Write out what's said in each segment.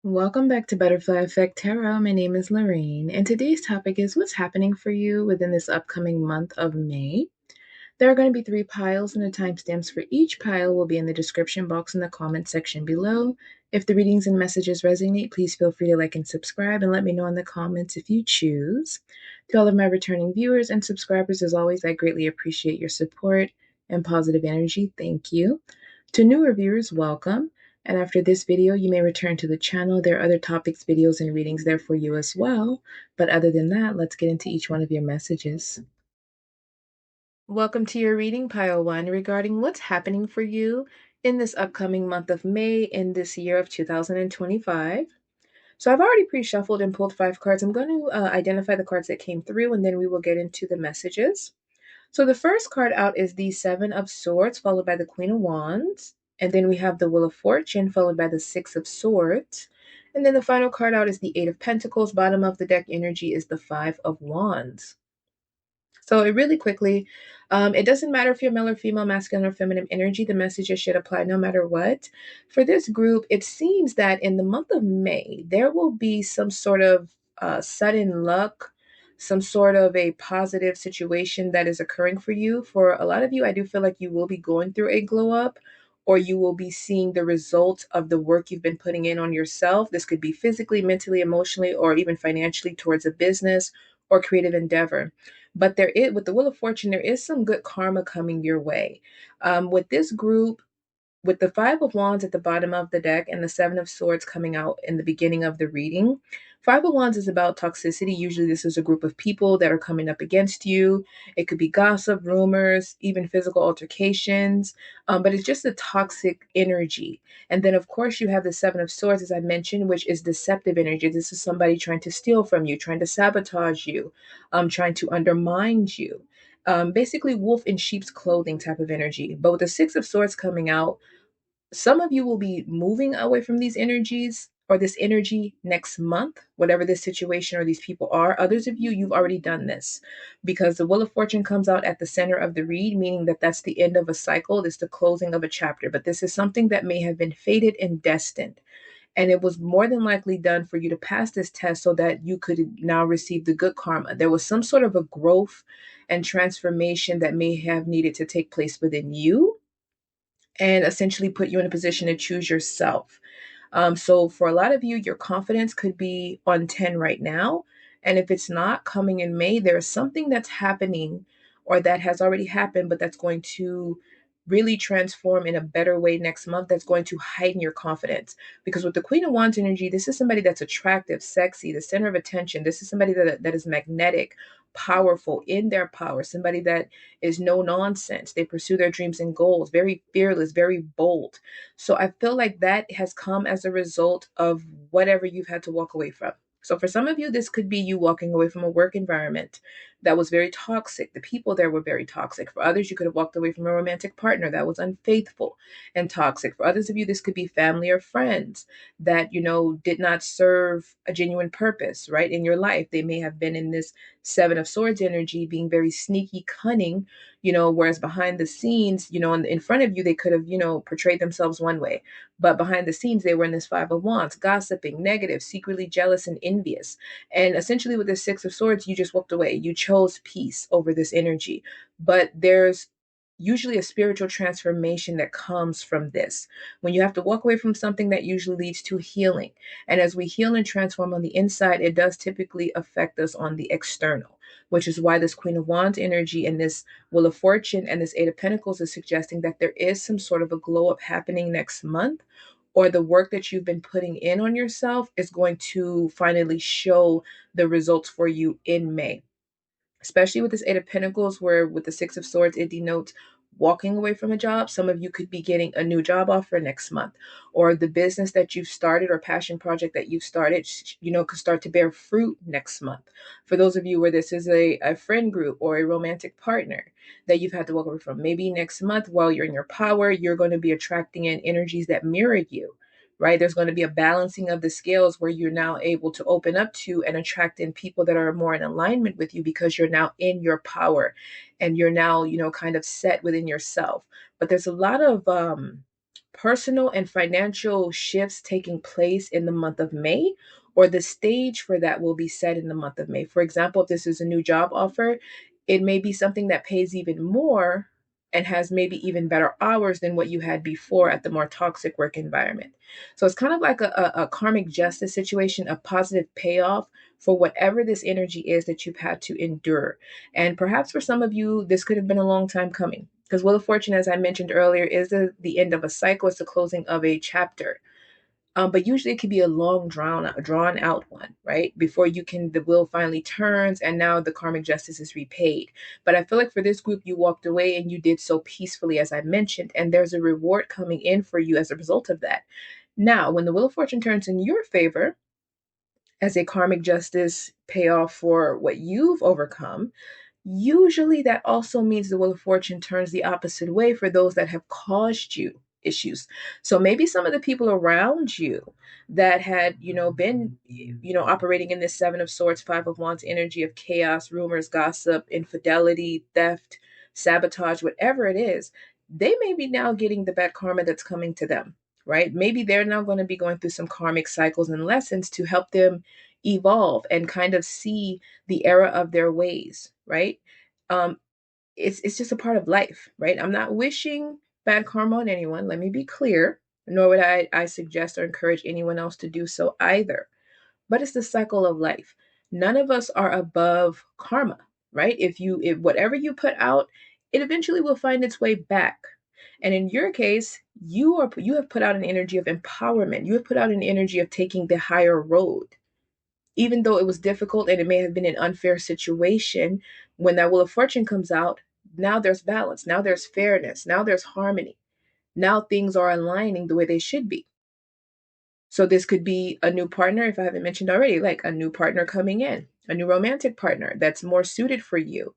Welcome back to Butterfly Effect Tarot. My name is Lorraine, and today's topic is what's happening for you within this upcoming month of May. There are going to be 3 piles, and the timestamps for each pile will be in the description box in the comment section below. If the readings and messages resonate, please feel free to like and subscribe and let me know in the comments if you choose. To all of my returning viewers and subscribers, as always, I greatly appreciate your support and positive energy. Thank you. To newer viewers, welcome. And after this video, you may return to the channel. There are other topics, videos, and readings there for you as well. But other than that, let's get into each one of your messages. Welcome to your reading, Pile 1, regarding what's happening for you in this upcoming month of May in this year of 2025. So I've already pre-shuffled and pulled 5 cards. I'm going to identify the cards that came through, and then we will get into the messages. So the first card out is the Seven of Swords, followed by the Queen of Wands. And then we have the Wheel of Fortune, followed by the Six of Swords. And then the final card out is the Eight of Pentacles. Bottom of the deck energy is the Five of Wands. So really quickly, it doesn't matter if you're male or female, masculine or feminine energy, the messages should apply no matter what. For this group, it seems that in the month of May, there will be some sort of sudden luck, some sort of a positive situation that is occurring for you. For a lot of you, I do feel like you will be going through a glow up, or you will be seeing the results of the work you've been putting in on yourself. This could be physically, mentally, emotionally, or even financially towards a business or creative endeavor. But there is, with the Wheel of Fortune, there is some good karma coming your way. With this group, with the Five of Wands at the bottom of the deck and the Seven of Swords coming out in the beginning of the reading, Five of Wands is about toxicity. Usually this is a group of people that are coming up against you. It could be gossip, rumors, even physical altercations, but it's just a toxic energy. And then, of course, you have the Seven of Swords, as I mentioned, which is deceptive energy. This is somebody trying to steal from you, trying to sabotage you, trying to undermine you. Basically wolf in sheep's clothing type of energy. But with the Six of Swords coming out, some of you will be moving away from these energies or this energy next month, whatever this situation or these people are. Others of you, you've already done this because the Wheel of Fortune comes out at the center of the read, meaning that that's the end of a cycle. It's the closing of a chapter. But this is something that may have been fated and destined. And it was more than likely done for you to pass this test so that you could now receive the good karma. There was some sort of a growth and transformation that may have needed to take place within you and essentially put you in a position to choose yourself. So for a lot of you, your confidence could be on 10 right now. And if it's not coming in May, there is something that's happening or that has already happened, but that's going to really transform in a better way next month. That's going to heighten your confidence. Because with the Queen of Wands energy, this is somebody that's attractive, sexy, the center of attention. This is somebody that is magnetic, powerful, in their power, somebody that is no nonsense. They pursue their dreams and goals, very fearless, very bold. So I feel like that has come as a result of whatever you've had to walk away from. So for some of you, this could be you walking away from a work environment that was very toxic. The people there were very toxic. For others, you could have walked away from a romantic partner that was unfaithful and toxic. For others of you, this could be family or friends that, did not serve a genuine purpose, right, in your life. They may have been in this Seven of Swords energy, being very sneaky, cunning, whereas behind the scenes, in front of you, they could have, portrayed themselves one way. But behind the scenes, they were in this Five of Wands, gossiping, negative, secretly jealous and envious. And essentially with the Six of Swords, you just walked away. You chose peace over this energy. But there's usually a spiritual transformation that comes from this. When you have to walk away from something, that usually leads to healing. And as we heal and transform on the inside, it does typically affect us on the external, which is why this Queen of Wands energy and this Wheel of Fortune and this Eight of Pentacles is suggesting that there is some sort of a glow up happening next month, or the work that you've been putting in on yourself is going to finally show the results for you in May. Especially with this Eight of Pentacles, where with the Six of Swords, it denotes walking away from a job. Some of you could be getting a new job offer next month, or the business that you've started or passion project that you've started, could start to bear fruit next month. For those of you where this is a friend group or a romantic partner that you've had to walk away from, maybe next month while you're in your power, you're going to be attracting in energies that mirror you. Right? There's going to be a balancing of the scales where you're now able to open up to and attract in people that are more in alignment with you because you're now in your power and you're now, kind of set within yourself. But there's a lot of personal and financial shifts taking place in the month of May, or the stage for that will be set in the month of May. For example, if this is a new job offer, it may be something that pays even more and has maybe even better hours than what you had before at the more toxic work environment. So it's kind of like a karmic justice situation, a positive payoff for whatever this energy is that you've had to endure. And perhaps for some of you, this could have been a long time coming. Because Wheel of Fortune, as I mentioned earlier, is the end of a cycle. It's the closing of a chapter. But usually it could be a long, drawn out one, right? Before the wheel finally turns and now the karmic justice is repaid. But I feel like for this group, you walked away and you did so peacefully, as I mentioned, and there's a reward coming in for you as a result of that. Now, when the Wheel of Fortune turns in your favor as a karmic justice payoff for what you've overcome, usually that also means the Wheel of Fortune turns the opposite way for those that have caused you issues. So maybe some of the people around you that had, been, operating in this Seven of Swords, Five of Wands energy of chaos, rumors, gossip, infidelity, theft, sabotage, whatever it is, they may be now getting the bad karma that's coming to them, right? Maybe they're now going to be going through some karmic cycles and lessons to help them evolve and kind of see the error of their ways, right? Um, it's just a part of life, right? I'm not wishing bad karma on anyone. Let me be clear. Nor would I suggest or encourage anyone else to do so either. But it's the cycle of life. None of us are above karma, right? If whatever you put out, it eventually will find its way back. And in your case, you have put out an energy of empowerment. You have put out an energy of taking the higher road, even though it was difficult and it may have been an unfair situation. When that Wheel of Fortune comes out, now there's balance, now there's fairness, now there's harmony, now things are aligning the way they should be. So this could be a new partner, if I haven't mentioned already, like a new partner coming in, a new romantic partner that's more suited for you.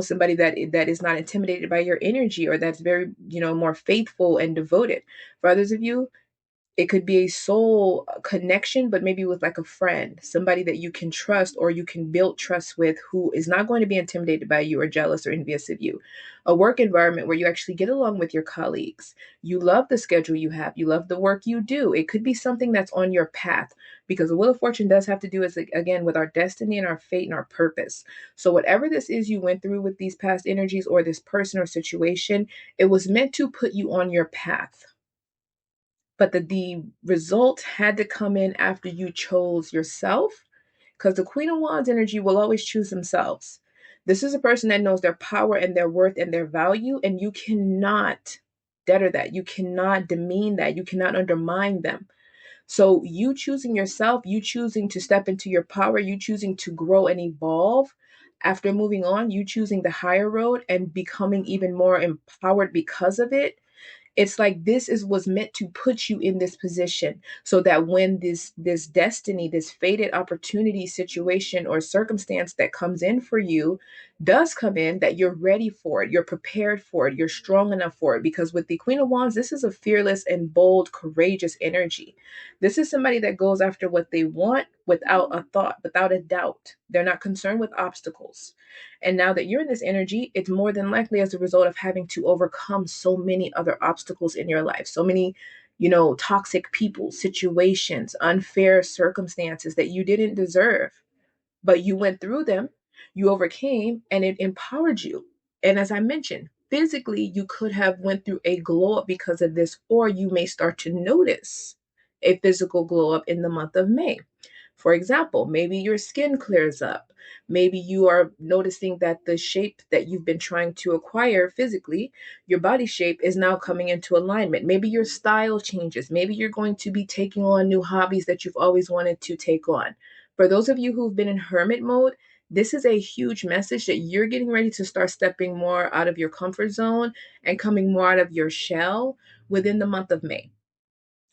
Somebody that is not intimidated by your energy, or that's very, more faithful and devoted. For others of you, it could be a soul connection, but maybe with like a friend, somebody that you can trust or you can build trust with, who is not going to be intimidated by you or jealous or envious of you. A work environment where you actually get along with your colleagues. You love the schedule you have. You love the work you do. It could be something that's on your path, because the Wheel of Fortune does have to do is, again, with our destiny and our fate and our purpose. So whatever this is you went through with these past energies or this person or situation, it was meant to put you on your path, but the result had to come in after you chose yourself, because the Queen of Wands energy will always choose themselves. This is a person that knows their power and their worth and their value, and you cannot deter that. You cannot demean that. You cannot undermine them. So you choosing yourself, you choosing to step into your power, you choosing to grow and evolve after moving on, you choosing the higher road and becoming even more empowered because of it. It's like this is was meant to put you in this position, so that when this destiny, this fated opportunity, situation, or circumstance that comes in for you does come in, that you're ready for it, you're prepared for it, you're strong enough for it. Because with the Queen of Wands, this is a fearless and bold, courageous energy. This is somebody that goes after what they want without a thought, without a doubt. They're not concerned with obstacles. And now that you're in this energy, it's more than likely as a result of having to overcome so many other obstacles in your life, so many, toxic people, situations, unfair circumstances that you didn't deserve, but you went through them, you overcame, and it empowered you. And as I mentioned, physically, you could have went through a glow up because of this, or you may start to notice a physical glow up in the month of May. For example, maybe your skin clears up. Maybe you are noticing that the shape that you've been trying to acquire physically, your body shape, is now coming into alignment. Maybe your style changes. Maybe you're going to be taking on new hobbies that you've always wanted to take on. For those of you who've been in hermit mode, this is a huge message that you're getting ready to start stepping more out of your comfort zone and coming more out of your shell within the month of May.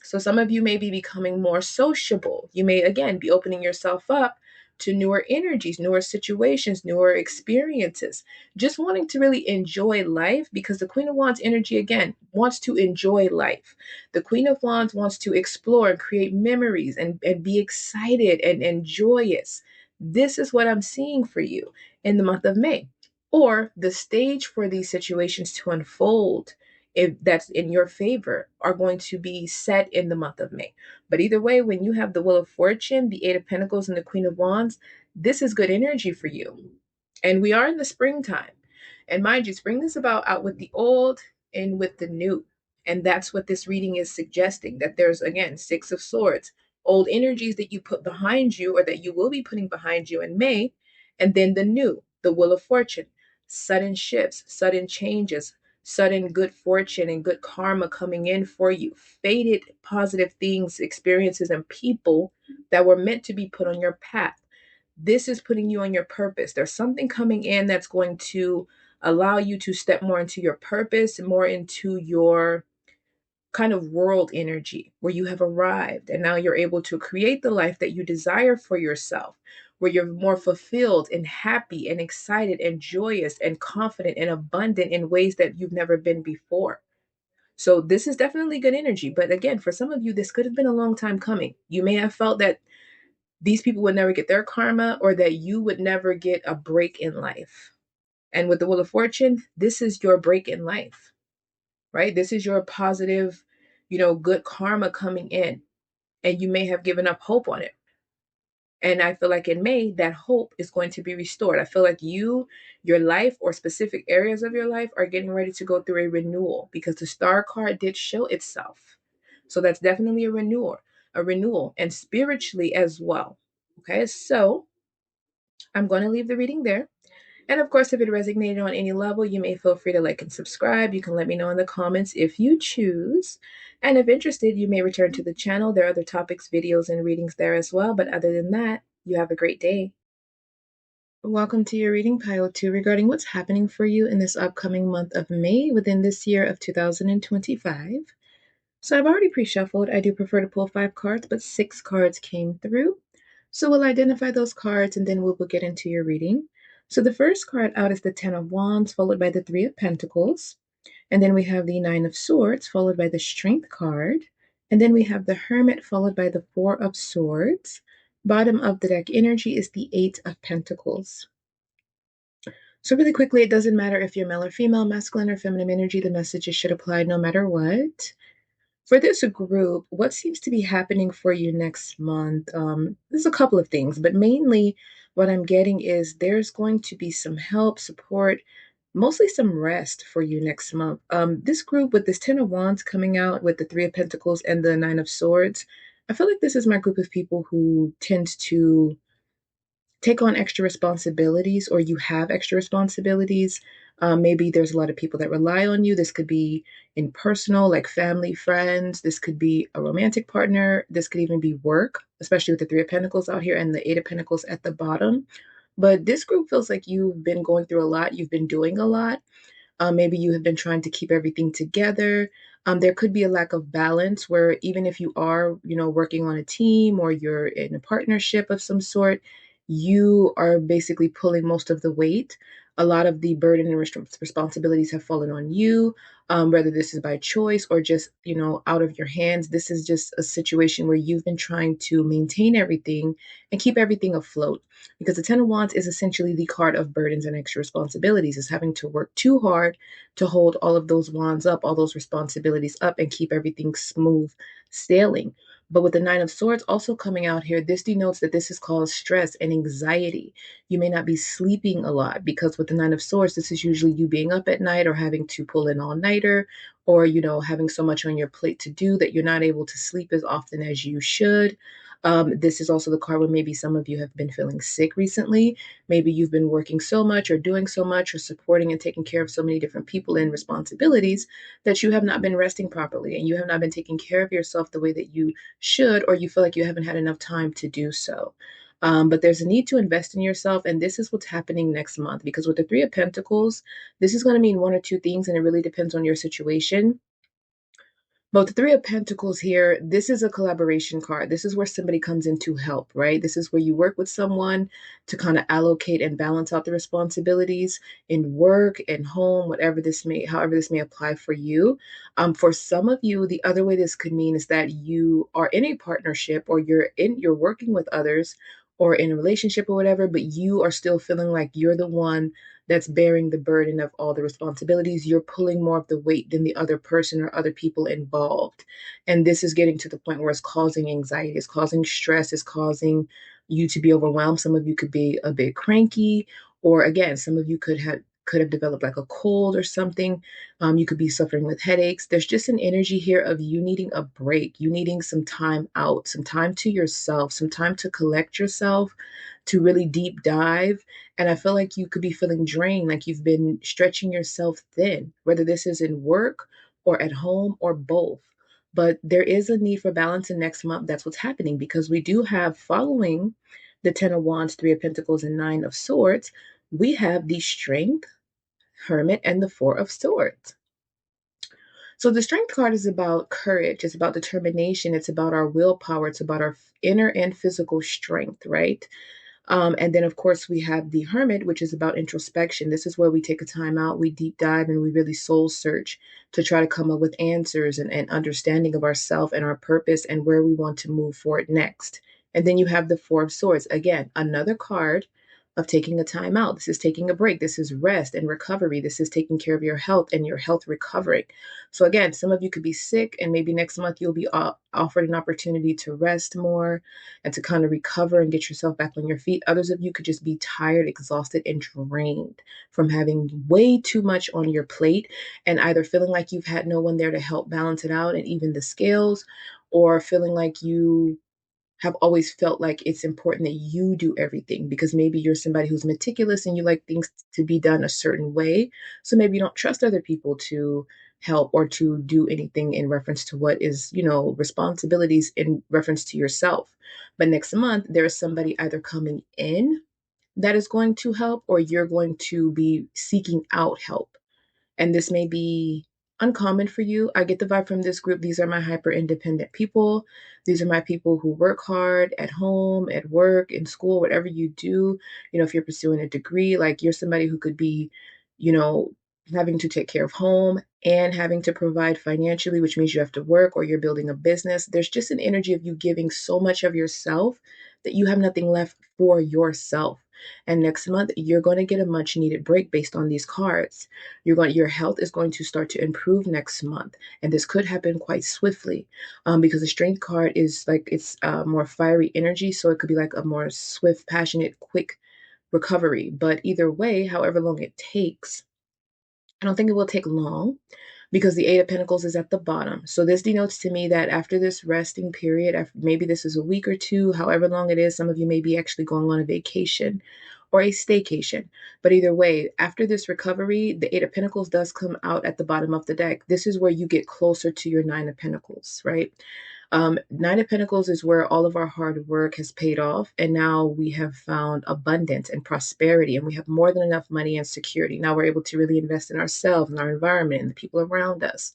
So some of you may be becoming more sociable. You may, again, be opening yourself up to newer energies, newer situations, newer experiences, just wanting to really enjoy life, because the Queen of Wands energy, again, wants to enjoy life. The Queen of Wands wants to explore and create memories and be excited and joyous. This is what I'm seeing for you in the month of May. Or the stage for these situations to unfold if that's in your favor, are going to be set in the month of May. But either way, when you have the Wheel of Fortune, the Eight of Pentacles, and the Queen of Wands, this is good energy for you. And we are in the springtime. And mind you, spring is about out with the old and with the new. And that's what this reading is suggesting, that there's, again, Six of Swords, old energies that you put behind you or that you will be putting behind you in May, and then the new, the Wheel of Fortune, sudden shifts, sudden changes, sudden good fortune and good karma coming in for you, fated positive things, experiences, and people that were meant to be put on your path. This is putting you on your purpose. There's something coming in that's going to allow you to step more into your purpose, more into your kind of world energy where you have arrived and now you're able to create the life that you desire for yourself, where you're more fulfilled and happy and excited and joyous and confident and abundant in ways that you've never been before. So this is definitely good energy. But again, for some of you, this could have been a long time coming. You may have felt that these people would never get their karma or that you would never get a break in life. And with the Wheel of Fortune, this is your break in life, right? This is your positive, good karma coming in. And you may have given up hope on it. And I feel like in May, that hope is going to be restored. I feel like your life, or specific areas of your life, are getting ready to go through a renewal because the Star card did show itself. So that's definitely a renewal, and spiritually as well. Okay, so I'm going to leave the reading there. And of course, if it resonated on any level, you may feel free to like and subscribe. You can let me know in the comments if you choose. And if interested, you may return to the channel. There are other topics, videos, and readings there as well. But other than that, you have a great day. Welcome to your reading pile 2 regarding what's happening for you in this upcoming month of May within this year of 2025. So I've already pre-shuffled. I do prefer to pull 5 cards, but 6 cards came through. So we'll identify those cards and then we'll get into your reading. So the first card out is the Ten of Wands, followed by the Three of Pentacles. And then we have the Nine of Swords, followed by the Strength card. And then we have the Hermit, followed by the Four of Swords. Bottom of the deck energy is the Eight of Pentacles. So really quickly, it doesn't matter if you're male or female, masculine or feminine energy, the messages should apply no matter what. For this group, what seems to be happening for you next month, there's a couple of things, but mainly what I'm getting is there's going to be some help, support, mostly some rest for you next month. This group with this Ten of Wands coming out with the Three of Pentacles and the Nine of Swords, I feel like this is my group of people who tends to take on extra responsibilities, or you have extra responsibilities. Maybe there's a lot of people that rely on you. This could be in personal, like family, friends. This could be a romantic partner. This could even be work, especially with the Three of Pentacles out here and the Eight of Pentacles at the bottom. But this group feels like you've been going through a lot. You've been doing a lot. Maybe you have been trying to keep everything together. There could be a lack of balance where even if you are, working on a team or you're in a partnership of some sort, you are basically pulling most of the weight. A lot of the burden and responsibilities have fallen on you, whether this is by choice or just, out of your hands. This is just a situation where you've been trying to maintain everything and keep everything afloat. Because the Ten of Wands is essentially the card of burdens and extra responsibilities. Is having to work too hard to hold all of those wands up, all those responsibilities up, and keep everything smooth sailing. But with the Nine of Swords also coming out here, this denotes that this is called stress and anxiety. You may not be sleeping a lot because with the Nine of Swords, this is usually you being up at night or having to pull an all-nighter, or, having so much on your plate to do that you're not able to sleep as often as you should. This is also the card where maybe some of you have been feeling sick recently. Maybe you've been working so much or doing so much or supporting and taking care of so many different people and responsibilities that you have not been resting properly and you have not been taking care of yourself the way that you should, or you feel like you haven't had enough time to do so. But there's a need to invest in yourself, and this is what's happening next month, because with the Three of Pentacles, this is going to mean one or two things, and it really depends on your situation. But the Three of Pentacles here, this is a collaboration card. This is where somebody comes in to help, right? This is where you work with someone to kind of allocate and balance out the responsibilities in work and home, however this may apply for you. For some of you, the other way this could mean is that you are in a partnership, or you're working with others, or in a relationship or whatever, but you are still feeling like you're the one that's bearing the burden of all the responsibilities. You're pulling more of the weight than the other person or other people involved. And this is getting to the point where it's causing anxiety, it's causing stress, it's causing you to be overwhelmed. Some of you could be a bit cranky, or again, some of you could have developed like a cold or something. You could be suffering with headaches. There's just an energy here of you needing a break, you needing some time out, some time to yourself, some time to collect yourself, to really deep dive. And I feel like you could be feeling drained, like you've been stretching yourself thin, whether this is in work or at home or both. But there is a need for balance in next month. That's what's happening because we do have, following the Ten of Wands, Three of Pentacles, and Nine of Swords, we have the Strength, Hermit, and the Four of Swords. So the Strength card is about courage, it's about determination, it's about our willpower, it's about our inner and physical strength, right? And then, of course, we have the Hermit, which is about introspection. This is where we take a time out, we deep dive, and we really soul search to try to come up with answers and understanding of ourself and our purpose and where we want to move forward next. And then you have the Four of Swords. Again, another card of taking a time out. This is taking a break. This is rest and recovery. This is taking care of your health and your health recovering. So again, some of you could be sick, and maybe next month you'll be offered an opportunity to rest more and to kind of recover and get yourself back on your feet. Others of you could just be tired, exhausted, and drained from having way too much on your plate and either feeling like you've had no one there to help balance it out and even the scales, or feeling like you have always felt like it's important that you do everything because maybe you're somebody who's meticulous and you like things to be done a certain way. So maybe you don't trust other people to help or to do anything in reference to what is, responsibilities in reference to yourself. But next month, there is somebody either coming in that is going to help, or you're going to be seeking out help. And this may be uncommon for you. I get the vibe from this group. These are my hyper independent people. These are my people who work hard at home, at work, in school, whatever you do. If you're pursuing a degree, like you're somebody who could be, you know, having to take care of home and having to provide financially, which means you have to work, or you're building a business. There's just an energy of you giving so much of yourself that you have nothing left for yourself. And next month, you're going to get a much needed break based on these cards. Your health is going to start to improve next month, and this could happen quite swiftly, because the Strength card is like it's more fiery energy, so it could be like a more swift, passionate, quick recovery. But either way, however long it takes, I don't think it will take long because the Eight of Pentacles is at the bottom. So this denotes to me that after this resting period, after maybe this is a week or two, however long it is, some of you may be actually going on a vacation or a staycation. But either way, after this recovery, the Eight of Pentacles does come out at the bottom of the deck. This is where you get closer to your Nine of Pentacles, right? Nine of Pentacles is where all of our hard work has paid off, and now we have found abundance and prosperity, and we have more than enough money and security. Now we're able to really invest in ourselves and our environment and the people around us,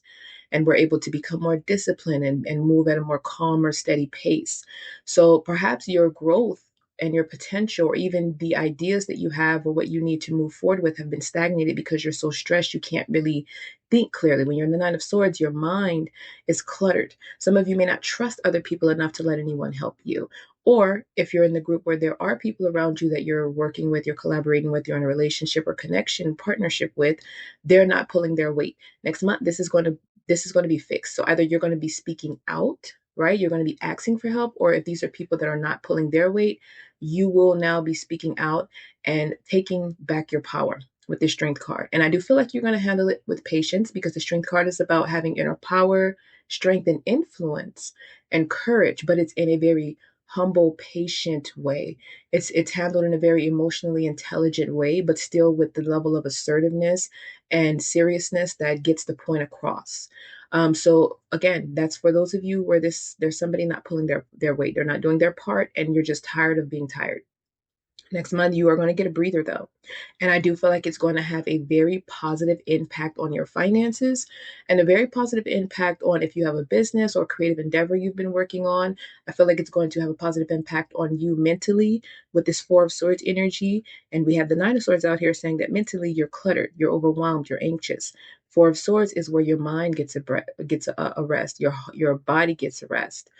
and we're able to become more disciplined and move at a more calmer, steady pace. So perhaps your growth and your potential, or even the ideas that you have or what you need to move forward with, have been stagnated because you're so stressed you can't really think clearly. When you're in the Nine of Swords, your mind is cluttered. Some of you may not trust other people enough to let anyone help you. Or if you're in the group where there are people around you that you're working with, you're collaborating with, you're in a relationship or connection, partnership with, they're not pulling their weight. Next month, this is going to be fixed. So either you're going to be speaking out, right? You're going to be asking for help, or if these are people that are not pulling their weight, you will now be speaking out and taking back your power with the Strength card. And I do feel like you're going to handle it with patience because the Strength card is about having inner power, strength, and influence and courage, but it's in a very humble, patient way. It's handled in a very emotionally intelligent way, but still with the level of assertiveness and seriousness that gets the point across. So again, that's for those of you where there's somebody not pulling their weight. They're not doing their part, and you're just tired of being tired. Next month, you are going to get a breather though. And I do feel like it's going to have a very positive impact on your finances and a very positive impact on if you have a business or creative endeavor you've been working on. I feel like it's going to have a positive impact on you mentally with this Four of Swords energy. And we have the Nine of Swords out here saying that mentally you're cluttered, you're overwhelmed, you're anxious. Four of Swords is where your mind gets a rest, your body gets a rest.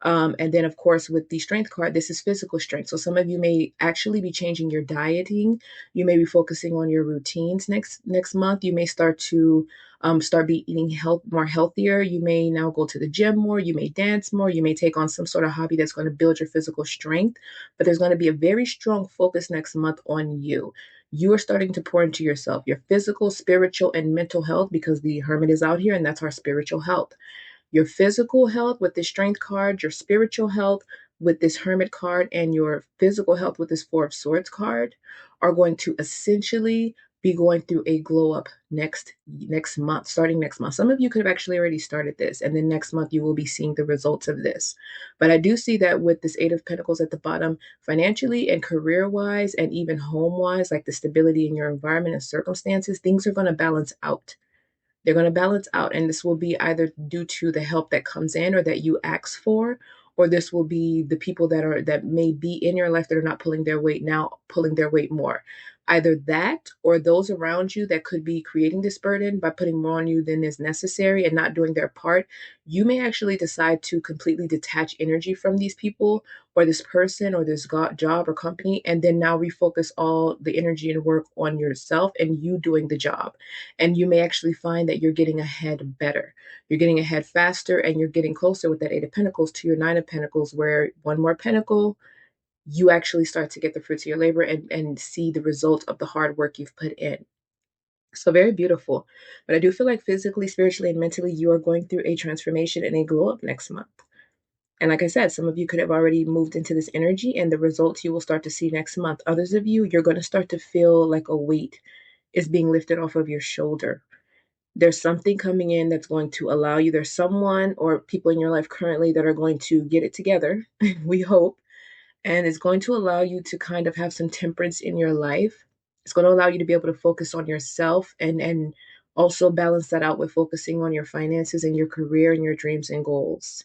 And then, of course, with the strength card, this is physical strength. So some of you may actually be changing your dieting. You may be focusing on your routines next month. You may start be eating more healthier. You may now go to the gym more. You may dance more. You may take on some sort of hobby that's going to build your physical strength. But there's going to be a very strong focus next month on you. You are starting to pour into yourself, your physical, spiritual, and mental health, because the hermit is out here, and that's our spiritual health. Your physical health with the strength card, your spiritual health with this hermit card, and your physical health with this four of swords card are going to essentially be going through a glow up next month, starting next month. Some of you could have actually already started this, and then next month you will be seeing the results of this. But I do see that with this Eight of Pentacles at the bottom, financially and career wise, and even home wise, like the stability in your environment and circumstances, things are going to balance out. They're going to balance out, and this will be either due to the help that comes in or that you ask for, or this will be the people that may be in your life that are not pulling their weight now, pulling their weight more. Either that or those around you that could be creating this burden by putting more on you than is necessary and not doing their part. You may actually decide to completely detach energy from these people or this person or this job or company, and then now refocus all the energy and work on yourself and you doing the job. And you may actually find that you're getting ahead better. You're getting ahead faster, and you're getting closer with that Eight of Pentacles to your Nine of Pentacles, where one more pentacle, you actually start to get the fruits of your labor and see the result of the hard work you've put in. So very beautiful. But I do feel like physically, spiritually, and mentally, you are going through a transformation and a glow up next month. And like I said, some of you could have already moved into this energy, and the results you will start to see next month. Others of you, you're going to start to feel like a weight is being lifted off of your shoulder. There's something coming in that's going to allow you. There's someone or people in your life currently that are going to get it together, we hope, and it's going to allow you to kind of have some temperance in your life. It's going to allow you to be able to focus on yourself and also balance that out with focusing on your finances and your career and your dreams and goals.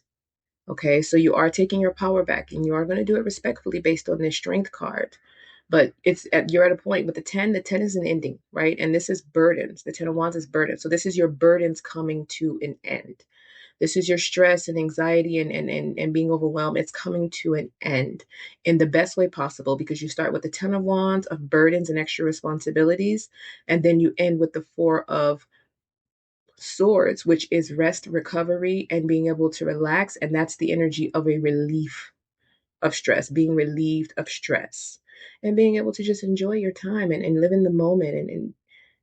Okay, so you are taking your power back, and you are going to do it respectfully based on this strength card. But you're at a point with the 10. The 10 is an ending, right? And this is burdens. The 10 of Wands is burdens. So this is your burdens coming to an end. This is your stress and anxiety and being overwhelmed. It's coming to an end in the best way possible, because you start with the 10 of Wands of burdens and extra responsibilities, and then you end with the Four of Swords, which is rest, recovery, and being able to relax. And that's the energy of a relief of stress, being relieved of stress, and being able to just enjoy your time and live in the moment and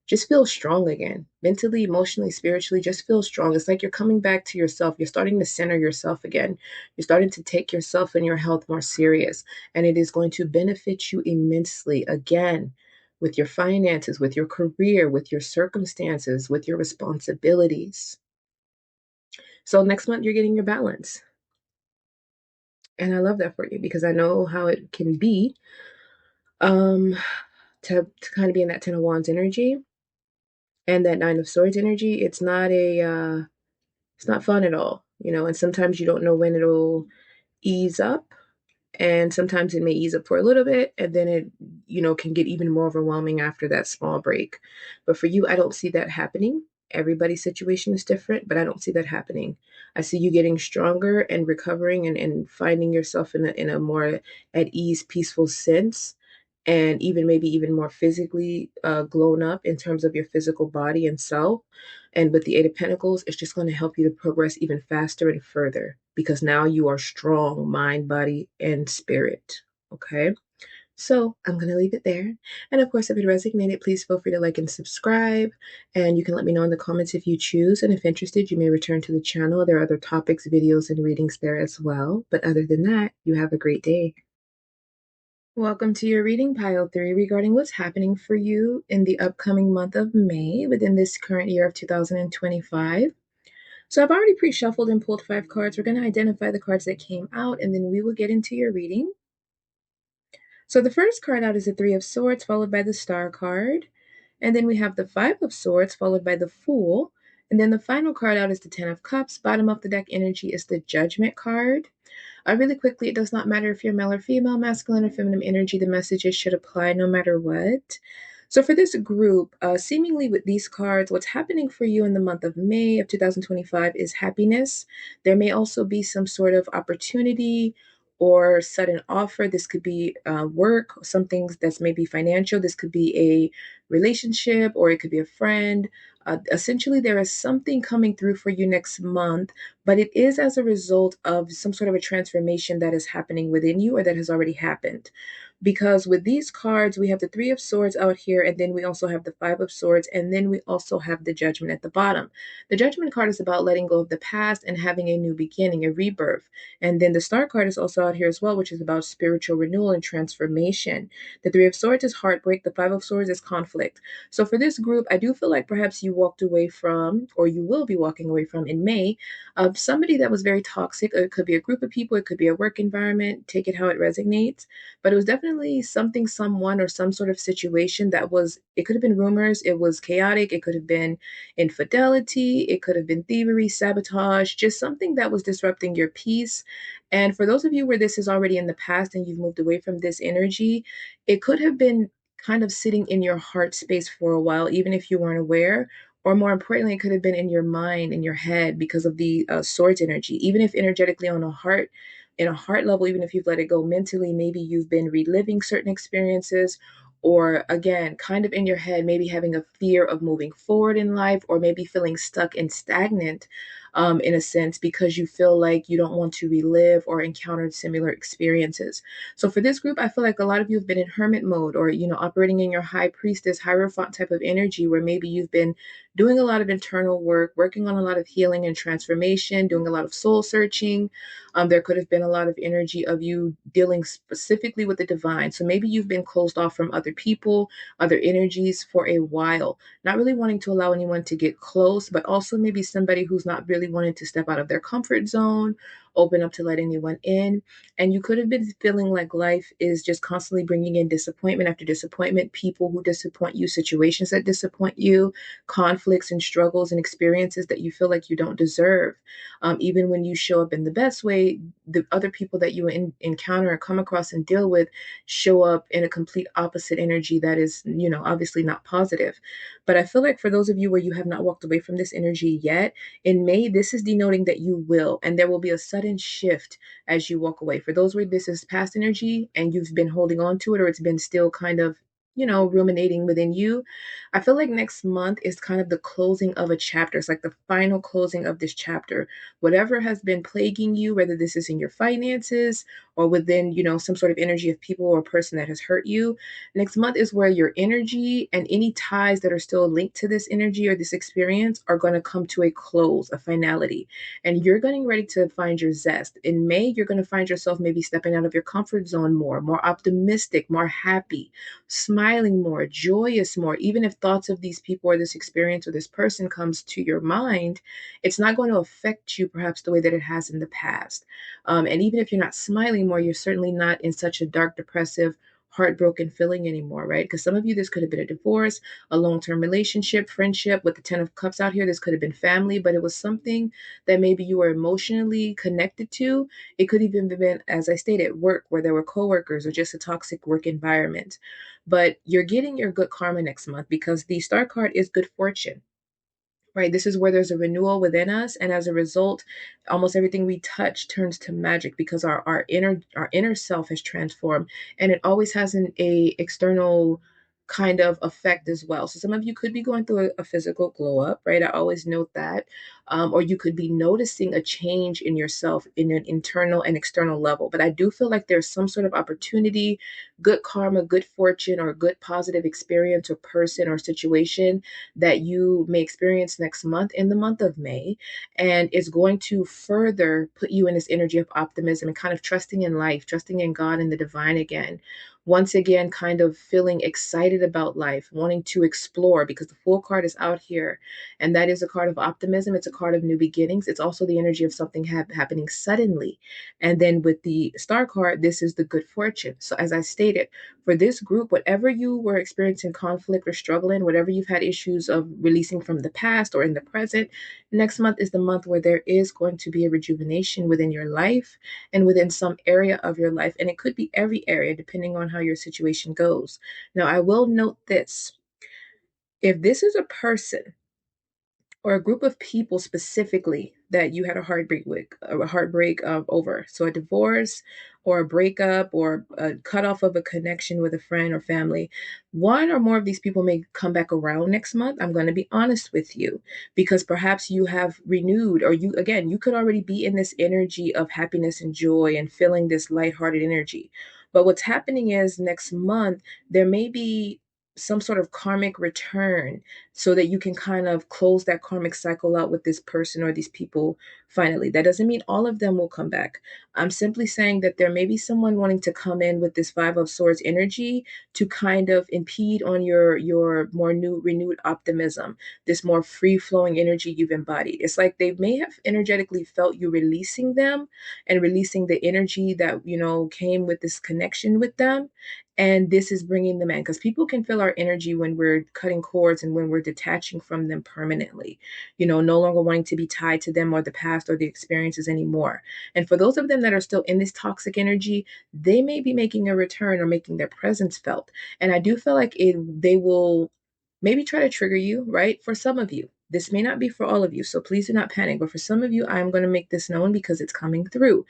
just feel strong again, mentally, emotionally, spiritually. Just feel strong. It's like you're coming back to yourself. You're starting to center yourself again. You're starting to take yourself and your health more serious, and it is going to benefit you immensely again, with your finances, with your career, with your circumstances, with your responsibilities. So next month, you're getting your balance. And I love that for you, because I know how it can be um to kind of be in that 10 of Wands energy and that Nine of Swords energy. It's not fun at all, and sometimes you don't know when it'll ease up, and sometimes it may ease up for a little bit, and then it can get even more overwhelming after that small break. But for you, I don't see that happening. Everybody's situation is different, but I don't see that happening. I see you getting stronger and recovering and finding yourself in a more at ease, peaceful sense, and maybe even more physically grown up in terms of your physical body and self. And with the Eight of Pentacles, it's just going to help you to progress even faster and further, because now you are strong, mind, body, and spirit. Okay. So I'm going to leave it there. And of course, if it resonated, please feel free to like and subscribe. And you can let me know in the comments if you choose. And if interested, you may return to the channel. There are other topics, videos, and readings there as well. But other than that, you have a great day. Welcome to your reading, pile 3, regarding what's happening for you in the upcoming month of May within this current year of 2025. So I've already pre-shuffled and pulled 5 cards. We're going to identify the cards that came out, and then we will get into your reading. So the first card out is the Three of Swords, followed by the Star card. And then we have the Five of Swords, followed by the Fool. And then the final card out is the Ten of Cups. Bottom of the deck energy is the Judgment card. Really quickly, it does not matter if you're male or female, masculine or feminine energy. The messages should apply no matter what. So for this group, seemingly with these cards, what's happening for you in the month of May of 2025 is happiness. There may also be some sort of opportunity or sudden offer. This could be work, something that's maybe financial. This could be a relationship, or it could be a friend. Essentially, there is something coming through for you next month, but it is as a result of some sort of a transformation that is happening within you or that has already happened. Because with these cards, we have the Three of Swords out here, and then we also have the Five of Swords, and then we also have the Judgment at the bottom. The Judgment card is about letting go of the past and having a new beginning, a rebirth. And then the Star card is also out here as well, which is about spiritual renewal and transformation. The Three of Swords is heartbreak, the Five of Swords is conflict. So for this group, I do feel like perhaps you walked away from, or you will be walking away from in May, of somebody that was very toxic. It could be a group of people, it could be a work environment, take it how it resonates, but it was definitely something, someone, or some sort of situation that was, it could have been rumors, it was chaotic, it could have been infidelity, it could have been thievery, sabotage, just something that was disrupting your peace. And for those of you where this is already in the past and you've moved away from this energy, it could have been kind of sitting in your heart space for a while, even if you weren't aware. Or more importantly, it could have been in your mind, in your head, because of the swords energy. Even if energetically on a heart, in a heart level, even if you've let it go mentally, maybe you've been reliving certain experiences, or again, kind of in your head, maybe having a fear of moving forward in life, or maybe feeling stuck and stagnant, in a sense, because you feel like you don't want to relive or encounter similar experiences. So for this group, I feel like a lot of you have been in hermit mode, or operating in your high priestess, hierophant type of energy, where maybe you've been doing a lot of internal work, working on a lot of healing and transformation, doing a lot of soul searching. There could have been a lot of energy of you dealing specifically with the divine. So maybe you've been closed off from other people, other energies for a while, not really wanting to allow anyone to get close, but also maybe somebody who's not really wanting to step out of their comfort zone, open up to let anyone in. And you could have been feeling like life is just constantly bringing in disappointment after disappointment, people who disappoint you, situations that disappoint you, conflicts and struggles and experiences that you feel like you don't deserve. Even when you show up in the best way, the other people that you encounter and come across and deal with show up in a complete opposite energy that is, obviously not positive. But I feel like for those of you where you have not walked away from this energy yet, in May, this is denoting that you will, and there will be a sudden shift as you walk away. For those where this is past energy and you've been holding on to it, or it's been still kind of ruminating within you, I feel like next month is kind of the closing of a chapter. It's like the final closing of this chapter. Whatever has been plaguing you, whether this is in your finances or within, some sort of energy of people or person that has hurt you, next month is where your energy and any ties that are still linked to this energy or this experience are going to come to a close, a finality. And you're getting ready to find your zest. In May, you're going to find yourself maybe stepping out of your comfort zone more optimistic, more happy, smiling more, joyous more. Even if thoughts of these people or this experience or this person comes to your mind, it's not going to affect you perhaps the way that it has in the past. And even if you're not smiling more, you're certainly not in such a dark, depressive, heartbroken feeling anymore, right? Because some of you, this could have been a divorce, a long-term relationship, friendship. With the Ten of Cups out here, this could have been family, but it was something that maybe you were emotionally connected to. It could even have been, as I stated, work, where there were coworkers or just a toxic work environment. But you're getting your good karma next month because the Star card is good fortune. Right, this is where there's a renewal within us, and as a result, almost everything we touch turns to magic because our inner self has transformed, and it always has a external kind of effect as well. So some of you could be going through a physical glow up, right? I always note that, or you could be noticing a change in yourself in an internal and external level. But I do feel like there's some sort of opportunity, good karma, good fortune, or good positive experience or person or situation that you may experience next month in the month of May. And it's going to further put you in this energy of optimism and kind of trusting in life, trusting in God and the divine again. Once again, kind of feeling excited about life, wanting to explore because the Fool card is out here. And that is a card of optimism. It's a card of new beginnings. It's also the energy of something happening suddenly. And then with the Star card, this is the good fortune. So as I stated, for this group, whatever you were experiencing conflict or struggling, whatever you've had issues of releasing from the past or in the present, next month is the month where there is going to be a rejuvenation within your life and within some area of your life. And it could be every area, depending on how your situation goes. Now, I will note this. If this is a person or a group of people specifically that you had a heartbreak of over. So a divorce or a breakup or a cutoff of a connection with a friend or family. One or more of these people may come back around next month. I'm going to be honest with you because perhaps you have renewed or you could already be in this energy of happiness and joy and feeling this lighthearted energy. But what's happening is next month, there may be some sort of karmic return so that you can kind of close that karmic cycle out with this person or these people finally. That doesn't mean all of them will come back. I'm simply saying that there may be someone wanting to come in with this Five of Swords energy to kind of impede on your more new renewed optimism, this more free flowing energy you've embodied. It's like they may have energetically felt you releasing them and releasing the energy that came with this connection with them, and this is bringing them in because people can feel our energy when we're cutting cords and when we're detaching from them permanently, no longer wanting to be tied to them or the past or the experiences anymore. And for those of them that are still in this toxic energy, they may be making a return or making their presence felt. And I do feel like they will maybe try to trigger you, right? For some of you. This may not be for all of you, so please do not panic. But for some of you, I'm going to make this known because it's coming through.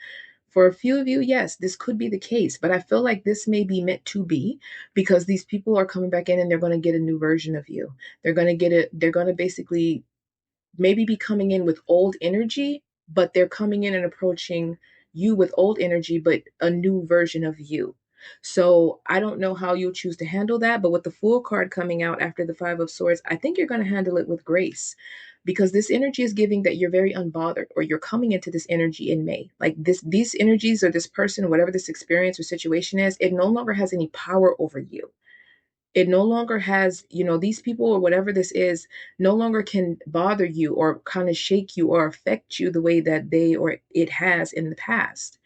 For a few of you, yes, this could be the case, but I feel like this may be meant to be because these people are coming back in and they're going to get a new version of you. They're going to get it. They're going to basically maybe be coming in with old energy, but they're coming in and approaching you with old energy, but a new version of you. So I don't know how you'll choose to handle that, but with the Fool card coming out after the Five of Swords, I think you're going to handle it with grace because this energy is giving that you're very unbothered or you're coming into this energy in May. Like these energies or this person, whatever this experience or situation is, it no longer has any power over you. It no longer has, these people or whatever this is no longer can bother you or kind of shake you or affect you the way that they or it has in the past.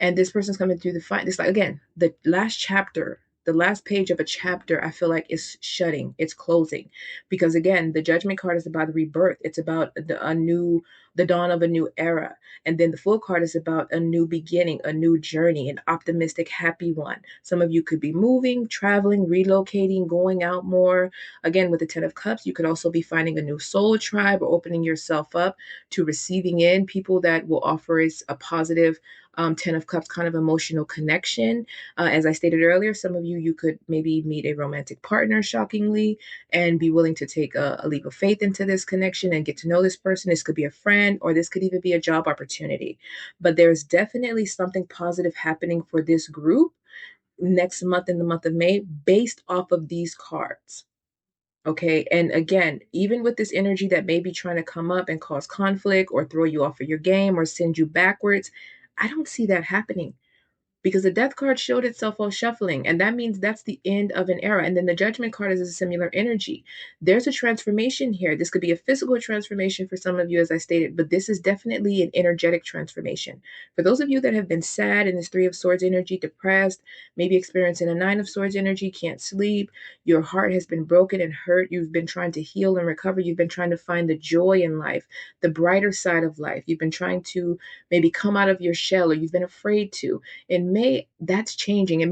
And this person's coming through the fight. It's like, again, the last chapter, the last page of a chapter, I feel like is shutting, it's closing. Because again, the Judgment card is about rebirth. It's about the dawn of a new era. And then the Fool card is about a new beginning, a new journey, an optimistic, happy one. Some of you could be moving, traveling, relocating, going out more. Again, with the Ten of Cups, you could also be finding a new soul tribe or opening yourself up to receiving in people that will offer a positive Ten of Cups kind of emotional connection. As I stated earlier, some of you could maybe meet a romantic partner, shockingly, and be willing to take a leap of faith into this connection and get to know this person. This could be a friend, or this could even be a job opportunity. But there's definitely something positive happening for this group next month in the month of May based off of these cards. Okay. And again, even with this energy that may be trying to come up and cause conflict or throw you off of your game or send you backwards, I don't see that happening because the death card showed itself while shuffling, and that means that's the end of an era. And then the judgment card is a similar energy. There's a transformation here. This could be a physical transformation for some of you, as I stated, but this is definitely an energetic transformation. For those of you that have been sad in this Three of Swords energy, depressed, maybe experiencing a Nine of Swords energy, can't sleep, your heart has been broken and hurt, you've been trying to heal and recover, you've been trying to find the joy in life, the brighter side of life, you've been trying to maybe come out of your shell, or you've been afraid to. In May, that's changing. It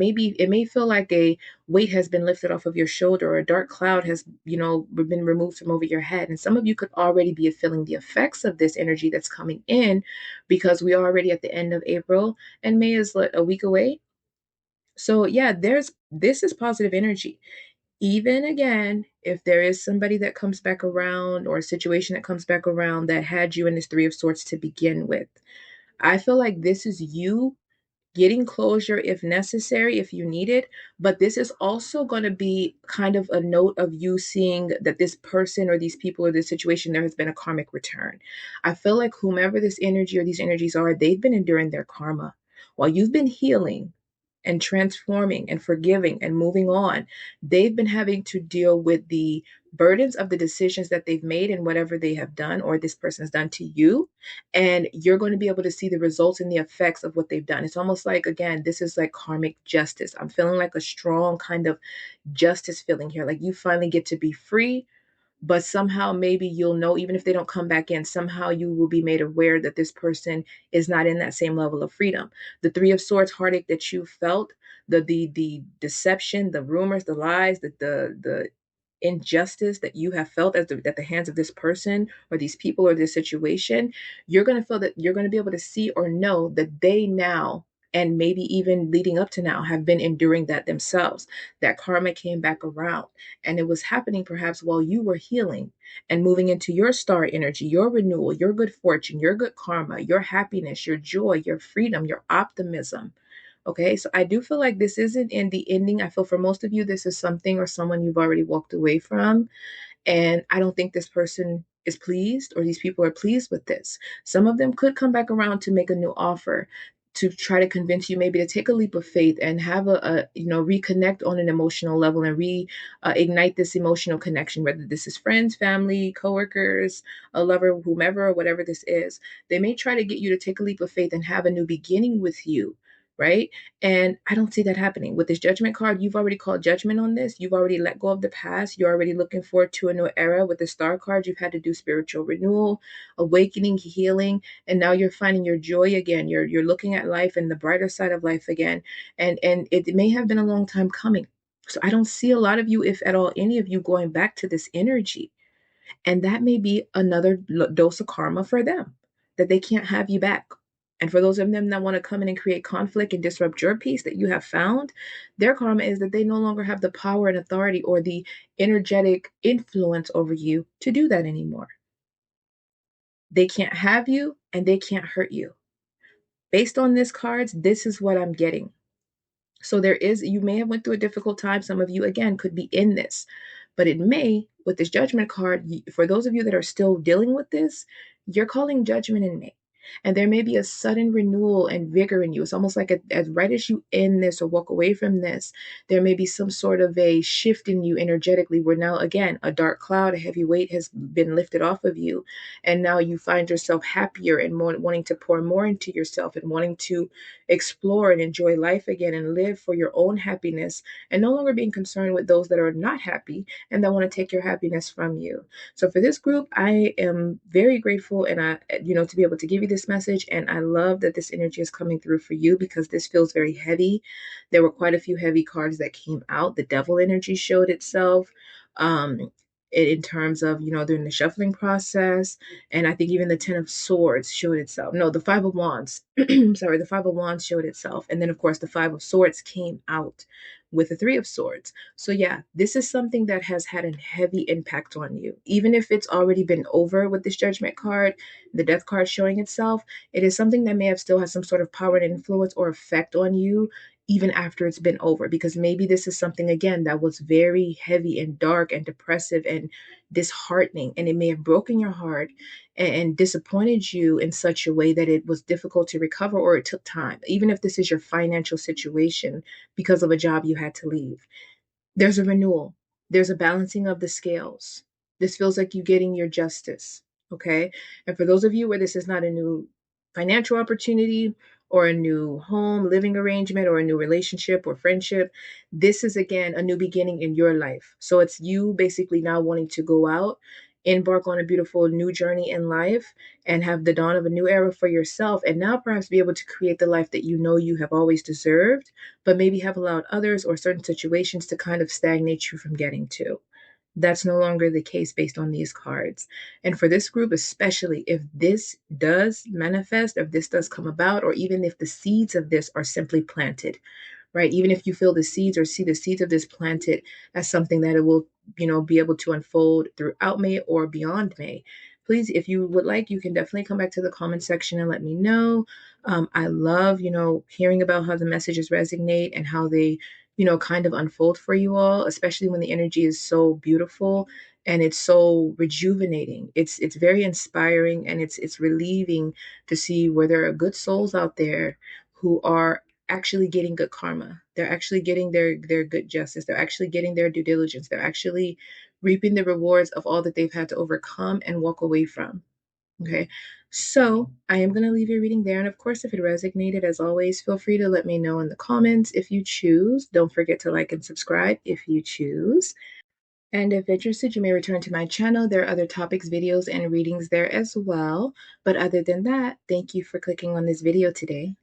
may feel like a weight has been lifted off of your shoulder, or a dark cloud has, been removed from over your head. And some of you could already be feeling the effects of this energy that's coming in because we are already at the end of April and May is a week away. So yeah, this is positive energy. Even again, if there is somebody that comes back around or a situation that comes back around that had you in this Three of Swords to begin with, I feel like this is you getting closure if necessary, if you need it. But this is also going to be kind of a note of you seeing that this person or these people or this situation, there has been a karmic return. I feel like whomever this energy or these energies are, they've been enduring their karma while you've been healing and transforming and forgiving and moving on. They've been having to deal with the burdens of the decisions that they've made and whatever they have done or this person has done to you. And you're going to be able to see the results and the effects of what they've done. It's almost like, again, this is like karmic justice. I'm feeling like a strong kind of justice feeling here. Like you finally get to be free, but somehow maybe you'll know, even if they don't come back in, somehow you will be made aware that this person is not in that same level of freedom. The Three of Swords heartache that you felt, the deception, the rumors, the lies, the injustice that you have felt at the hands of this person or these people or this situation, you're going to feel that you're going to be able to see or know that they now, and maybe even leading up to now, have been enduring that themselves. That karma came back around, and it was happening perhaps while you were healing and moving into your star energy, your renewal, your good fortune, your good karma, your happiness, your joy, your freedom, your optimism. Okay, so I do feel like this isn't in the ending. I feel for most of you, this is something or someone you've already walked away from. And I don't think this person is pleased or these people are pleased with this. Some of them could come back around to make a new offer to try to convince you maybe to take a leap of faith and have reconnect on an emotional level and ignite this emotional connection, whether this is friends, family, coworkers, a lover, whomever, or whatever this is. They may try to get you to take a leap of faith and have a new beginning with you, right? And I don't see that happening. With this judgment card, you've already called judgment on this. You've already let go of the past. You're already looking forward to a new era. With the star card, you've had to do spiritual renewal, awakening, healing, and now you're finding your joy again. You're looking at life and the brighter side of life again. And it may have been a long time coming. So I don't see a lot of you, if at all any of you, going back to this energy. And that may be another dose of karma for them, that they can't have you back. And for those of them that want to come in and create conflict and disrupt your peace that you have found, their karma is that they no longer have the power and authority or the energetic influence over you to do that anymore. They can't have you and they can't hurt you. Based on this cards, this is what I'm getting. So you may have went through a difficult time. Some of you, again, could be in this, but it may, with this judgment card, for those of you that are still dealing with this, you're calling judgment in May. And there may be a sudden renewal and vigor in you. It's almost like as right as you end this or walk away from this, there may be some sort of a shift in you energetically where now, again, a dark cloud, a heavy weight has been lifted off of you. And now you find yourself happier and more wanting to pour more into yourself and wanting to explore and enjoy life again and live for your own happiness and no longer being concerned with those that are not happy and that want to take your happiness from you. So for this group, I am very grateful and to be able to give you this message. And I love that this energy is coming through for you because this feels very heavy. There were quite a few heavy cards that came out. The devil energy showed itself. In terms of, during the shuffling process. And I think even the Ten of Swords showed itself. No, the Five of Wands. Sorry, the Five of Wands showed itself. And then, of course, the Five of Swords came out with the Three of Swords. So, yeah, this is something that has had a heavy impact on you. Even if it's already been over with this Judgment card, the Death card showing itself, it is something that may have still had some sort of power and influence or effect on you even after it's been over, because maybe this is something again that was very heavy and dark and depressive and disheartening, and it may have broken your heart and disappointed you in such a way that it was difficult to recover or it took time. Even if this is your financial situation because of a job you had to leave, there's a renewal, there's a balancing of the scales. This feels like you getting your justice. Okay. And for those of you where this is not a new financial opportunity or a new home living arrangement or a new relationship or friendship, this is again a new beginning in your life. So it's you basically now wanting to go out, embark on a beautiful new journey in life, and have the dawn of a new era for yourself. And now perhaps be able to create the life that you know you have always deserved, but maybe have allowed others or certain situations to kind of stagnate you from getting to. That's no longer the case based on these cards. And for this group, especially if this does manifest, if this does come about, or even if the seeds of this are simply planted, right? Even if you feel the seeds or see the seeds of this planted as something that it will, be able to unfold throughout May or beyond May. Please, if you would like, you can definitely come back to the comment section and let me know. I love, hearing about how the messages resonate and how they, kind of unfold for you all, especially when the energy is so beautiful and it's so rejuvenating. It's very inspiring, and it's relieving to see where there are good souls out there who are actually getting good karma. They're actually getting their good justice. They're actually getting their due diligence. They're actually reaping the rewards of all that they've had to overcome and walk away from. Okay. So I am going to leave your reading there. And of course, if it resonated, as always, feel free to let me know in the comments if you choose. Don't forget to like and subscribe if you choose. And if interested, you may return to my channel. There are other topics, videos, and readings there as well. But other than that, thank you for clicking on this video today.